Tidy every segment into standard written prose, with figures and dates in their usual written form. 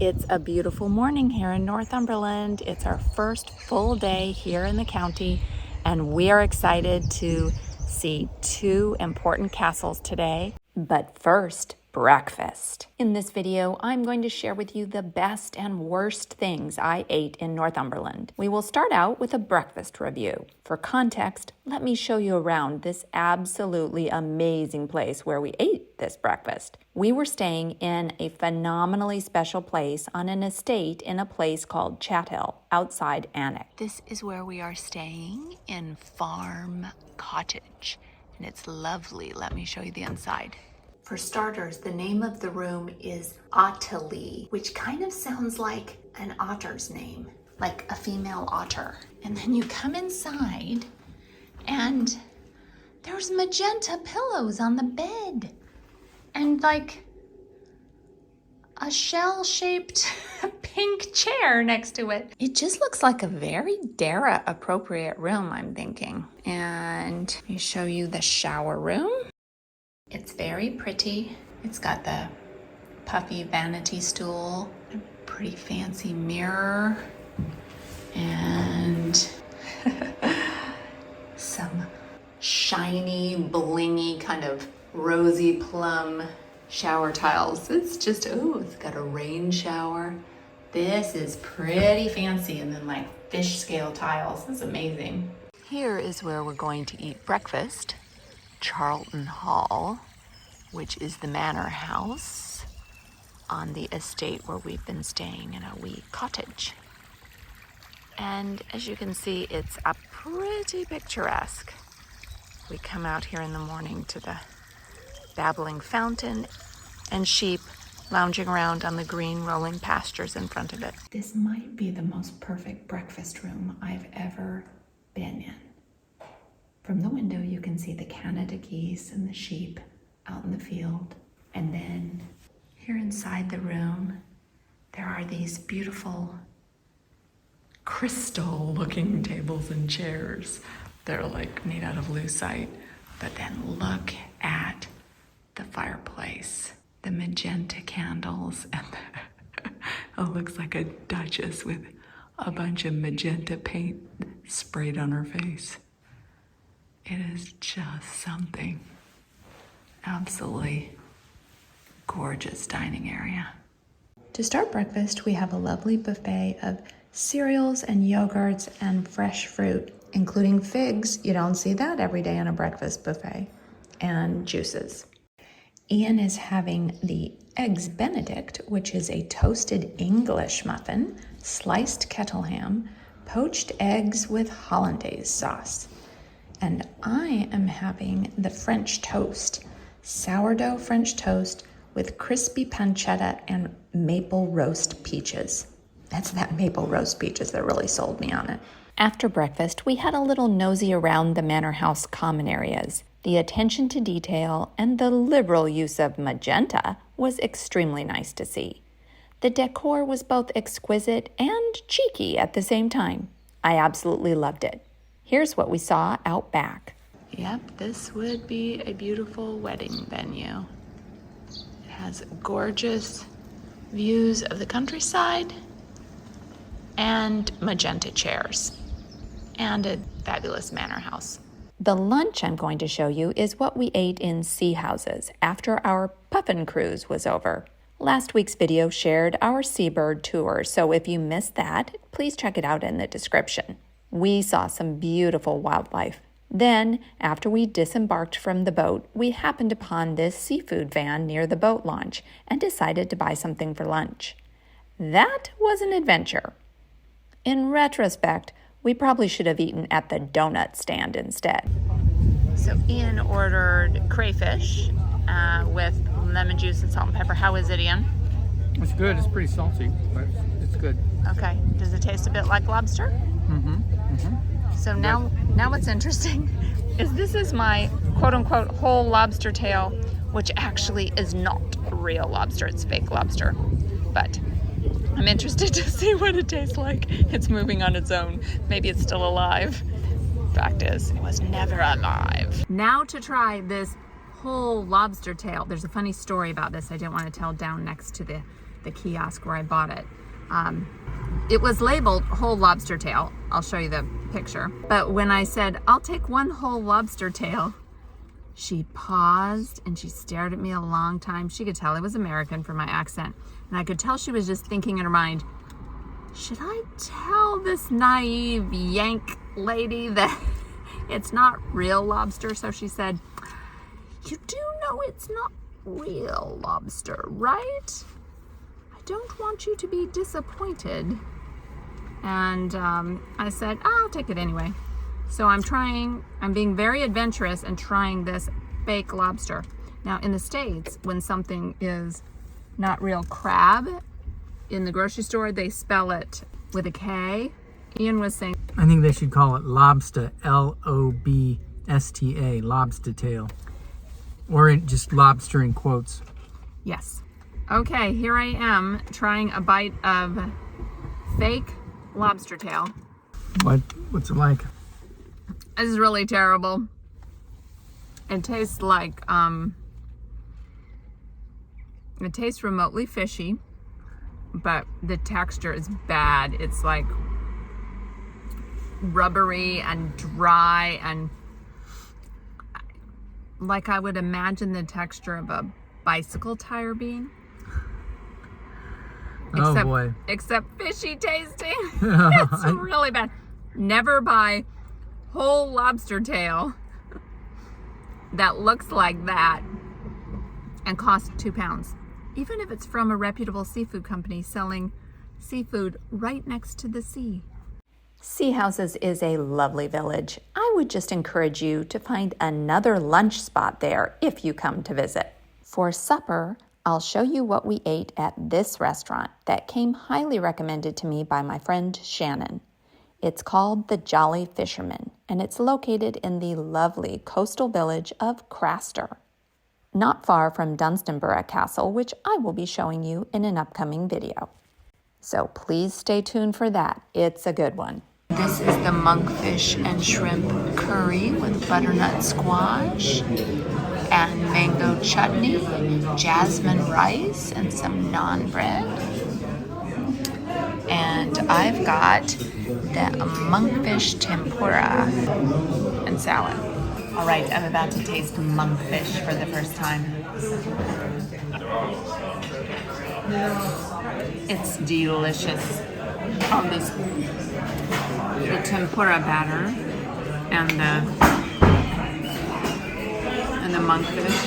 It's a beautiful morning here in Northumberland. It's our first full day here in the county, and we are excited to see two important castles today. But first, breakfast. In this video, I'm going to share with you the best and worst things I ate in Northumberland. We will start out with a breakfast review. For context, let me show you around this absolutely amazing place where we ate this breakfast. We were staying in a phenomenally special place on an estate in a place called Chathill, outside Alnwick. This is where we are staying in Farm Cottage, and it's lovely. Let me show you the inside. For starters, the name of the room is Ottilie, which kind of sounds like an otter's name, like a female otter. And then you come inside and there's magenta pillows on the bed and like a shell-shaped pink chair next to it. It just looks like a very Dara appropriate room, I'm thinking. And let me show you the shower room. It's very pretty. It's got the puffy vanity stool, a pretty fancy mirror, and some shiny, blingy, kind of rosy plum shower tiles. It's just, oh, it's got a rain shower. This is pretty fancy, and then like fish scale tiles. This is amazing. Here is where we're going to eat breakfast. Charlton Hall, which is the manor house on the estate where we've been staying in a wee cottage. And as you can see, it's a pretty picturesque. We come out here in the morning to the babbling fountain and sheep lounging around on the green rolling pastures in front of it. This might be the most perfect breakfast room I've ever been in. From the window, you can see the Canada geese and the sheep out in the field. And then here inside the room, there are these beautiful crystal-looking tables and chairs. They're like made out of lucite. But then look at the fireplace, the magenta candles, and it looks like a duchess with a bunch of magenta paint sprayed on her face. It is just something. Absolutely gorgeous dining area. To start breakfast, we have a lovely buffet of cereals and yogurts and fresh fruit, including figs. You don't see that every day on a breakfast buffet. And juices. Ian is having the Eggs Benedict, which is a toasted English muffin, sliced kettle ham, poached eggs with hollandaise sauce. And I am having the French toast, sourdough French toast with crispy pancetta and maple roast peaches. That's that maple roast peaches that really sold me on it. After breakfast, we had a little nosy around the manor house common areas. The attention to detail and the liberal use of magenta was extremely nice to see. The decor was both exquisite and cheeky at the same time. I absolutely loved it. Here's what we saw out back. Yep, this would be a beautiful wedding venue. It has gorgeous views of the countryside and magenta chairs and a fabulous manor house. The lunch I'm going to show you is what we ate in Seahouses after our puffin cruise was over. Last week's video shared our Seabird tour, so if you missed that, please check it out in the description. We saw some beautiful wildlife. Then, after we disembarked from the boat, we happened upon this seafood van near the boat launch and decided to buy something for lunch. That was an adventure. In retrospect, we probably should have eaten at the donut stand instead. So Ian ordered crayfish with lemon juice and salt and pepper. How is it, Ian? It's good. It's pretty salty, but it's good. Okay. Does it taste a bit like lobster? Mm-hmm. Mm-hmm. So now what's interesting is this is my quote-unquote whole lobster tail, which actually is not real lobster. It's fake lobster. But I'm interested to see what it tastes like. It's moving on its own. Maybe it's still alive. Fact is, it was never alive. Now to try this whole lobster tail. There's a funny story about this I didn't want to tell down next to the the kiosk where I bought it. It was labeled whole lobster tail. I'll show you the picture. But when I said, I'll take one whole lobster tail, she paused and she stared at me a long time. She could tell I was American from my accent. And I could tell she was just thinking in her mind, should I tell this naive Yank lady that it's not real lobster? So she said, you do know it's not real lobster, right? I don't want you to be disappointed. And I said, I'll take it anyway. So I'm being very adventurous and trying this fake lobster. Now in the States, when something is not real crab, in the grocery store, they spell it with a K. Ian was saying, I think they should call it lobster, Lobsta, lobster tail. Or just lobster in quotes. yes. Okay, here I am trying a bite of fake lobster tail. What's it like? This is really terrible. It tastes like, it tastes remotely fishy, but the texture is bad. It's like rubbery and dry and like I would imagine the texture of a bicycle tire being. Oh boy. Except fishy tasting. It's really bad. Never buy whole lobster tail that looks like that and costs £2. Even if it's from a reputable seafood company selling seafood right next to the sea. Seahouses is a lovely village. I would just encourage you to find another lunch spot there if you come to visit. For supper, I'll show you what we ate at this restaurant that came highly recommended to me by my friend Shannon. It's called the Jolly Fisherman, and it's located in the lovely coastal village of Craster, not far from Dunstanburgh Castle, which I will be showing you in an upcoming video. So please stay tuned for that. It's a good one. This is the monkfish and shrimp curry with butternut squash and mango chutney, jasmine rice, and some naan bread. And I've got the monkfish tempura and salad. All right, I'm about to taste monkfish for the first time. It's delicious. On this, the tempura batter and the monkfish.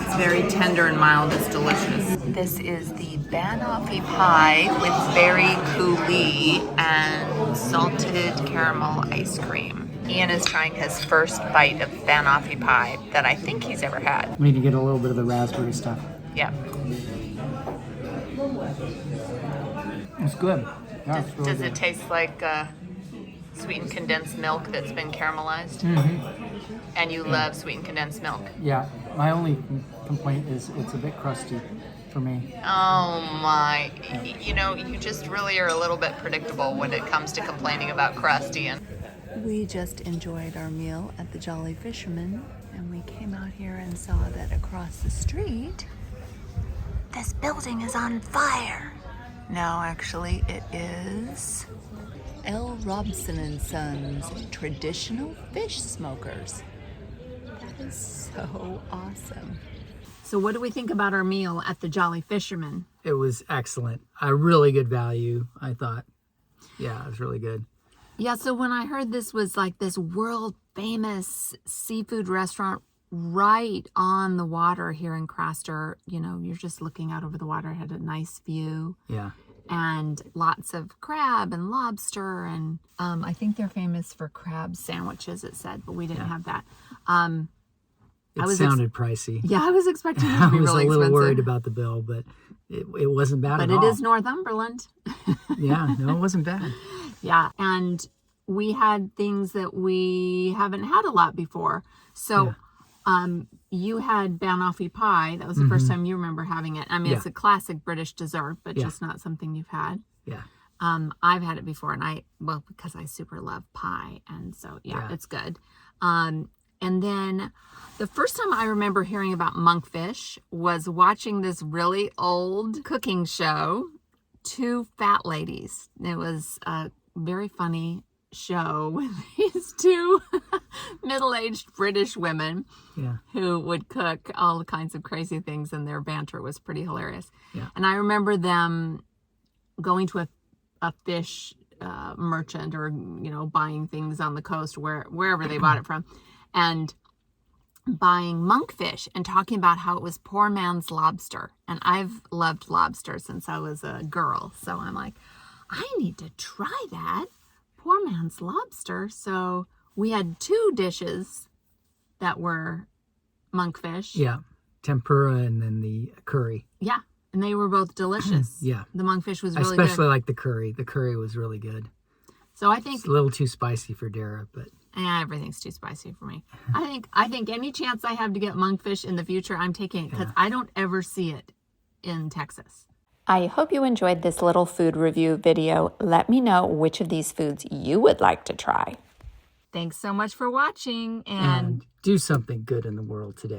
It's very tender and mild. It's delicious. This is the banoffee pie with berry coulis and salted caramel ice cream. Ian is trying his first bite of banoffee pie that I think he's ever had. We need to get a little bit of the raspberry stuff. Yeah. It's good. Yeah, it's really Does good. it taste like sweetened condensed milk that's been caramelized? Mm-hmm. And you love sweetened condensed milk? Yeah, my only complaint is it's a bit crusty for me. Oh my, you know, you just really are a little bit predictable when it comes to complaining about crust, Ian. We just enjoyed our meal at the Jolly Fisherman, and we came out here and saw that across the street, this building is on fire. No, actually it is L. Robson and Sons Traditional Fish Smokers. That is so awesome. So what do we think about our meal at the Jolly Fisherman? It was excellent. A really good value, I thought. Yeah, it was really good. Yeah, so when I heard this was like this world famous seafood restaurant right on the water here in Craster, you know, you're just looking out over the water, it had a nice view. Yeah. And lots of crab and lobster, and I think they're famous for crab sandwiches, it said, but we didn't have that. It sounded pricey. Yeah, I was expecting it to I be was really a little expensive. worried about the bill, but it wasn't bad at all. But it is Northumberland. Yeah, no, it wasn't bad. Yeah, and we had things that we haven't had a lot before. So you had banoffee pie. That was the first time you remember having it. I mean, it's a classic British dessert, but just not something you've had. Yeah. I've had it before, and because I super love pie, and so it's good. And then the first time I remember hearing about monkfish was watching this really old cooking show, Two Fat Ladies. It was a very funny show with these two middle-aged British women who would cook all kinds of crazy things, and their banter was pretty hilarious. Yeah. And I remember them going to a fish merchant, or buying things on the coast, wherever they bought it from, and buying monkfish and talking about how it was poor man's lobster. And I've loved lobster since I was a girl, so I'm like, I need to try that. Poor man's lobster. So we had 2 dishes that were monkfish. Yeah. Tempura and then the curry. Yeah. And they were both delicious. Yeah. The monkfish was really Especially good. like the curry. The curry was really good. So I think it's a little too spicy for Dara, but everything's too spicy for me. I think any chance I have to get monkfish in the future, I'm taking it, because I don't ever see it in Texas. I hope you enjoyed this little food review video. Let me know which of these foods you would like to try. Thanks so much for watching, and do something good in the world today.